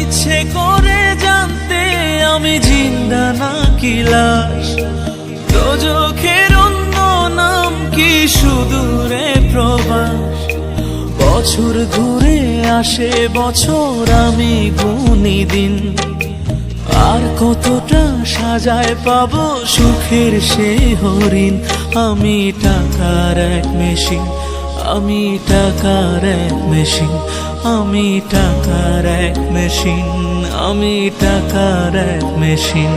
ইচ্ছে করে জানতে আমি জিন্দা নাকি লাশ। দোজখের অন্য নাম কি সুদূরে প্রবাস। বছর ঘুরে আসে বছর, আমি গুনি দিন। আর কতটা সাজায় পাবো সুখের সে হরিণ। আমি টাকার এক মেশিন, আমি টাকার এক মেশিন, আমি টাকার এক মেশিন, আমি টাকার এক মেশিন।